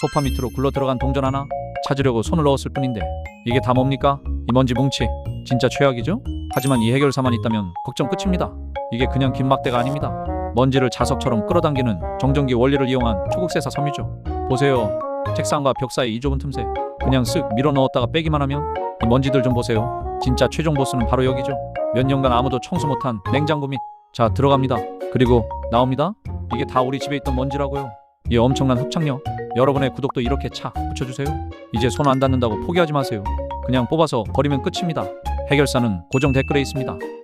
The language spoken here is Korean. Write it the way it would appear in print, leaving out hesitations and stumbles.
소파 밑으로 굴러 들어간 동전 하나 찾으려고 손을 넣었을 뿐인데 이게 다 뭡니까? 이 먼지 뭉치 진짜 최악이죠? 하지만 이 해결사만 있다면 걱정 끝입니다. 이게 그냥 긴 막대가 아닙니다. 먼지를 자석처럼 끌어당기는 정전기 원리를 이용한 초극세사 섬유죠. 보세요. 책상과 벽 사이 이 좁은 틈새 그냥 쓱 밀어 넣었다가 빼기만 하면 이 먼지들 좀 보세요. 진짜 최종 보스는 바로 여기죠. 몇 년간 아무도 청소 못한 냉장고 밑. 자, 들어갑니다. 그리고 나옵니다. 이게 다 우리 집에 있던 먼지라고요. 이 엄청난 흡착력. 여러분의 구독도 이렇게 착 붙여주세요. 이제 손 안 닿는다고 포기하지 마세요. 그냥 뽑아서 버리면 끝입니다. 해결사는 고정 댓글에 있습니다.